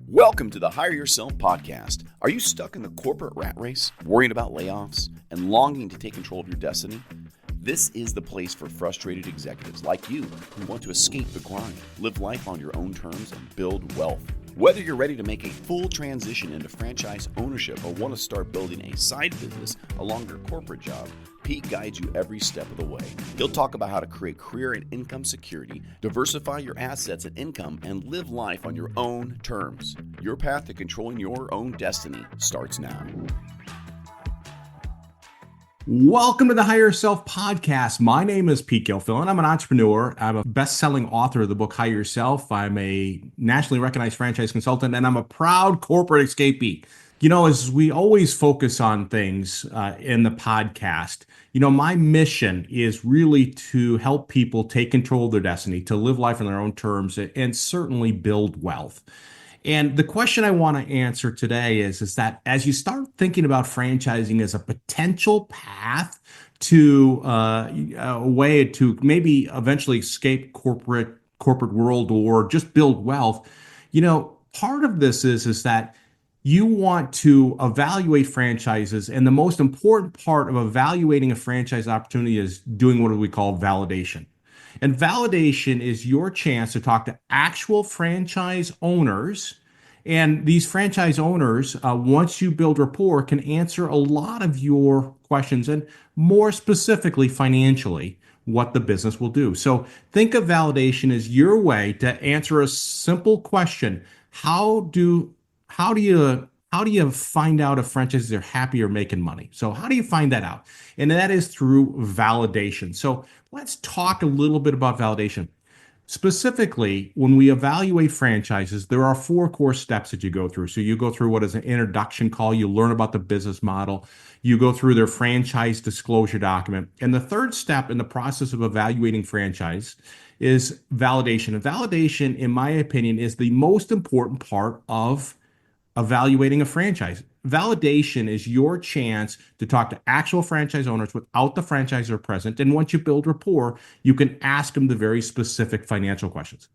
Welcome to the Hire Yourself podcast. Are you stuck in the corporate rat race, worrying about layoffs, and longing to take control of your destiny? This is the place for frustrated executives like you who want to escape the grind, live life on your own terms, and build wealth. Whether you're ready to make a full transition into franchise ownership or want to start building a side business along your corporate job, Pete guides you every step of the way. He'll talk about how to create career and income security, diversify your assets and income, and live life on your own terms. Your path to controlling your own destiny starts now. Welcome to the Hire Yourself podcast. My name is Pete Gilfillan. I'm an entrepreneur. I'm a best-selling author of the book Hire Yourself. I'm a nationally recognized franchise consultant, and I'm a proud corporate escapee. You know, as we always focus on things in the podcast, my mission is really to help people take control of their destiny, to live life on their own terms, and certainly build wealth. And the question I want to answer today is that as you start thinking about franchising as a potential path to a way to maybe eventually escape corporate world or just build wealth, part of this is that you want to evaluate franchises, and the most important part of evaluating a franchise opportunity is doing what we call validation. And validation is your chance to talk to actual franchise owners. And these franchise owners, once you build rapport, can answer a lot of your questions, and more specifically, financially, what the business will do. So think of validation as your way to answer a simple question. How do you find out if franchises are happy or making money? So how do you find that out? And that is through validation. So let's talk a little bit about validation. Specifically, when we evaluate franchises, there are 4 core steps that you go through. So you go through what is an introduction call, you learn about the business model, you go through their franchise disclosure document. And the third step in the process of evaluating franchise is validation. And validation, in my opinion, is the most important part of evaluating a franchise. Validation is your chance to talk to actual franchise owners without the franchisor present. And once you build rapport, you can ask them the very specific financial questions.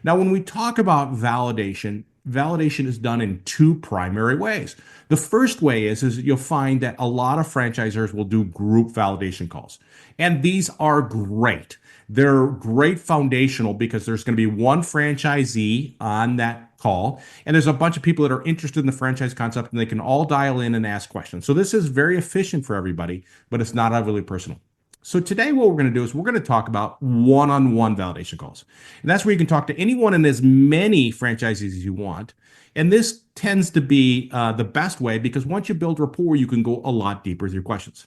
Now, when we talk about validation is done in 2 primary ways. The first way is you'll find that a lot of franchisors will do group validation calls. And these are great. They're great foundational because there's going to be one franchisee on that call, and there's a bunch of people that are interested in the franchise concept, and they can all dial in and ask questions. So this is very efficient for everybody, but it's not overly personal. So today what we're going to do is we're going to talk about one-on-one validation calls. And that's where you can talk to anyone and as many franchisees as you want. And this tends to be the best way because once you build rapport, you can go a lot deeper with your questions.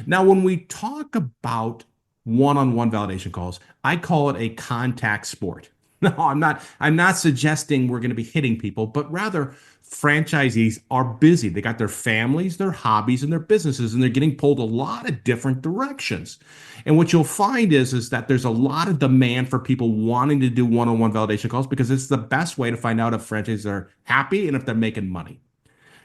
Now, when we talk about one-on-one validation calls, I call it a contact sport. No, I'm not suggesting we're going to be hitting people, but rather franchisees are busy. They got their families, their hobbies, and their businesses, and they're getting pulled a lot of different directions. And what you'll find is that there's a lot of demand for people wanting to do one-on-one validation calls because it's the best way to find out if franchises are happy and if they're making money.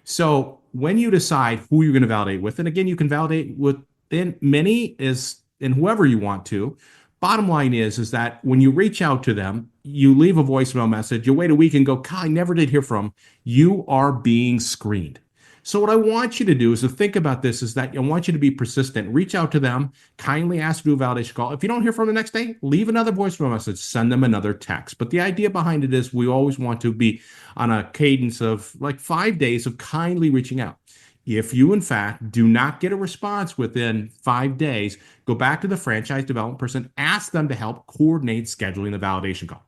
So when you decide who you're going to validate with, and again, you can validate within many and whoever you want to. Bottom line is that when you reach out to them, you leave a voicemail message, you wait a week and go, God, I never did hear from them. You are being screened. So what I want you to do is to think about this is that I want you to be persistent. Reach out to them, kindly ask to do a validation call. If you don't hear from them the next day, leave another voicemail message, send them another text. But the idea behind it is we always want to be on a cadence of like 5 days of kindly reaching out. If you, in fact, do not get a response within 5 days, go back to the franchise development person, ask them to help coordinate scheduling the validation call.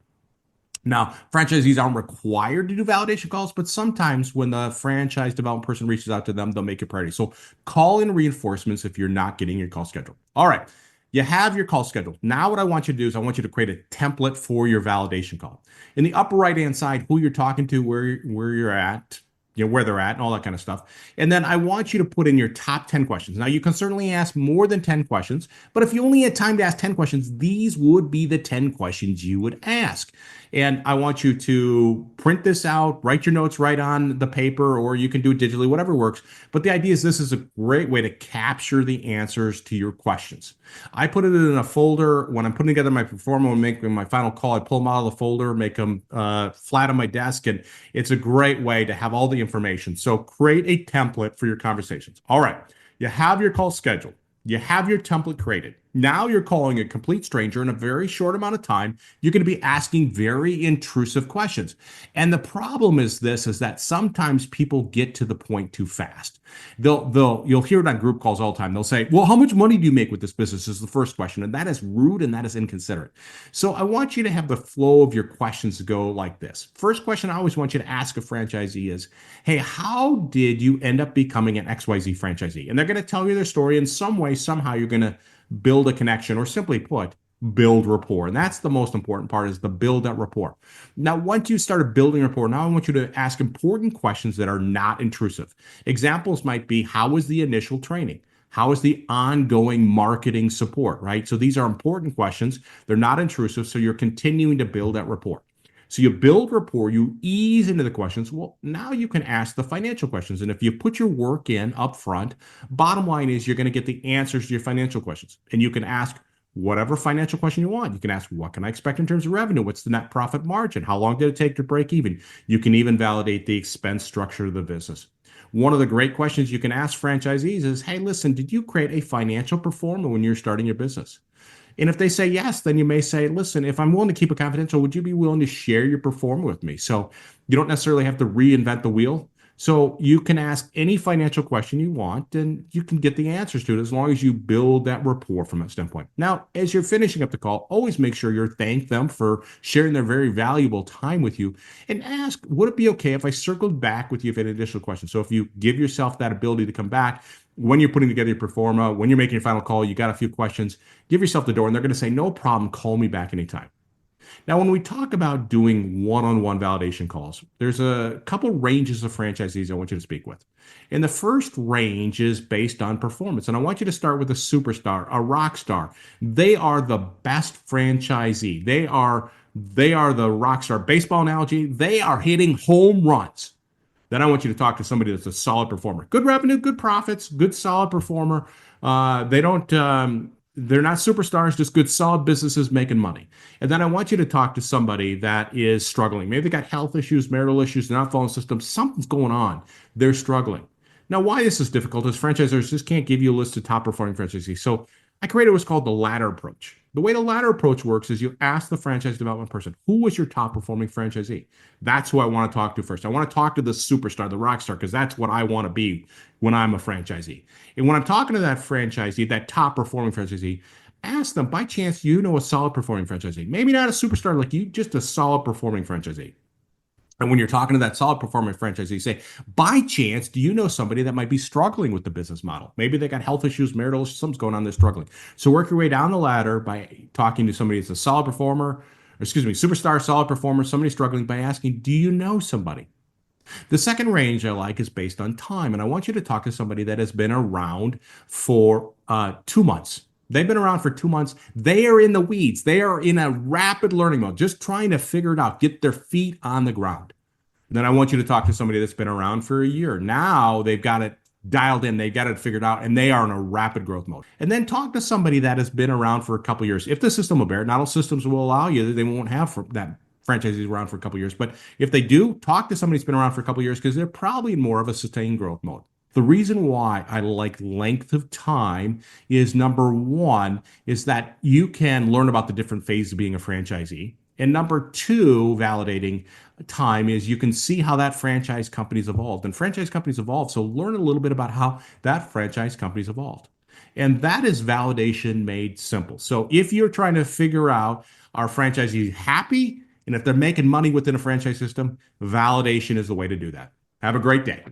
Now, franchisees aren't required to do validation calls, but sometimes when the franchise development person reaches out to them, they'll make it priority. So call in reinforcements if you're not getting your call scheduled. All right, you have your call scheduled. Now what I want you to do is I want you to create a template for your validation call. In the upper right-hand side, who you're talking to, where you're at, where they're at and all that kind of stuff. And then I want you to put in your top 10 questions. Now, you can certainly ask more than 10 questions, but if you only had time to ask 10 questions, these would be the 10 questions you would ask. And I want you to print this out, write your notes right on the paper, or you can do it digitally, whatever works. But the idea is this is a great way to capture the answers to your questions. I put it in a folder when I'm putting together my performer, when I'm making my final call. I pull them out of the folder, make them flat on my desk, and it's a great way to have all the information. So create a template for your conversations. All right, you have your call scheduled. You have your template created. Now you're calling a complete stranger in a very short amount of time. You're going to be asking very intrusive questions. And the problem is that sometimes people get to the point too fast. You'll hear it on group calls all the time. They'll say, well, how much money do you make with this business is the first question. And that is rude and that is inconsiderate. So I want you to have the flow of your questions go like this. First question I always want you to ask a franchisee is, hey, how did you end up becoming an XYZ franchisee? And they're going to tell you their story in some way, somehow you're going to build a connection, or simply put, build rapport. And that's the most important part, is to build that rapport. Now, once you started building rapport, now I want you to ask important questions that are not intrusive. Examples might be, how was the initial training? How is the ongoing marketing support, right? So these are important questions. They're not intrusive, so you're continuing to build that rapport. So you build rapport, you ease into the questions. Well, now you can ask the financial questions. And if you put your work in up front, bottom line is you're going to get the answers to your financial questions. And you can ask whatever financial question you want. You can ask, what can I expect in terms of revenue? What's the net profit margin? How long did it take to break even? You can even validate the expense structure of the business. One of the great questions you can ask franchisees is, hey, listen, did you create a financial performer when you're starting your business? And if they say yes, then you may say, listen, if I'm willing to keep it confidential, would you be willing to share your performer with me? So you don't necessarily have to reinvent the wheel. So you can ask any financial question you want, and you can get the answers to it as long as you build that rapport from that standpoint. Now, as you're finishing up the call, always make sure you thank them for sharing their very valuable time with you, and ask, would it be okay if I circled back with you if you had additional questions? So if you give yourself that ability to come back, when you're putting together your performa, when you're making your final call, you got a few questions, give yourself the door, and they're going to say, no problem, call me back anytime. Now, when we talk about doing one-on-one validation calls, there's a couple ranges of franchisees I want you to speak with. And the first range is based on performance. And I want you to start with a superstar, a rock star. They are the best franchisee. They are the rock star. Baseball analogy, they are hitting home runs. Then I want you to talk to somebody that's a solid performer. Good revenue, good profits, good solid performer. They're not superstars, just good solid businesses making money. And then I want you to talk to somebody that is struggling. Maybe they got health issues, marital issues, they're not following the system. Something's going on. They're struggling. Now, why this is difficult is franchisors just can't give you a list of top performing franchisees. So I created what's called the ladder approach. The way the ladder approach works is you ask the franchise development person, who was your top performing franchisee? That's who I want to talk to first. I want to talk to the superstar, the rock star, because that's what I want to be when I'm a franchisee. And when I'm talking to that franchisee, that top performing franchisee, ask them, by chance, you know a solid performing franchisee? Maybe not a superstar like you, just a solid performing franchisee. And when you're talking to that solid performing franchisee, say, by chance, do you know somebody that might be struggling with the business model? Maybe they got health issues, marital issues, something's going on, they're struggling. So work your way down the ladder by talking to somebody that's a solid performer, superstar, solid performer, somebody struggling, by asking, do you know somebody? The second range I like is based on time. And I want you to talk to somebody that has been around for 2 months. They've been around for 2 months. They are in the weeds. They are in a rapid learning mode, just trying to figure it out, get their feet on the ground. Then I want you to talk to somebody that's been around for a year. Now they've got it dialed in, they've got it figured out, and they are in a rapid growth mode. And then talk to somebody that has been around for a couple of years. If the system will bear it, not all systems will allow you, they won't have that franchisees around for a couple of years. But if they do, talk to somebody who's been around for a couple of years, because they're probably in more of a sustained growth mode. The reason why I like length of time is, number one, is that you can learn about the different phases of being a franchisee. And number two, validating time, is you can see how that franchise company's evolved. And franchise companies evolve, so learn a little bit about how that franchise company's evolved. And that is validation made simple. So if you're trying to figure out, are franchisees happy? And if they're making money within a franchise system, validation is the way to do that. Have a great day.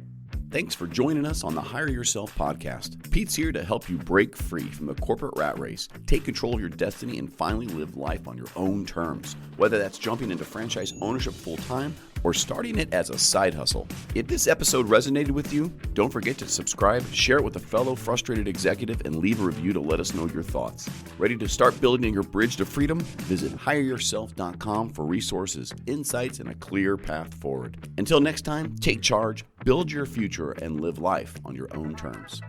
Thanks for joining us on the Hire Yourself podcast. Pete's here to help you break free from the corporate rat race, take control of your destiny, and finally live life on your own terms. Whether that's jumping into franchise ownership full-time or starting it as a side hustle. If this episode resonated with you, don't forget to subscribe, share it with a fellow frustrated executive, and leave a review to let us know your thoughts. Ready to start building your bridge to freedom? Visit hireyourself.com for resources, insights, and a clear path forward. Until next time, take charge, build your future, and live life on your own terms.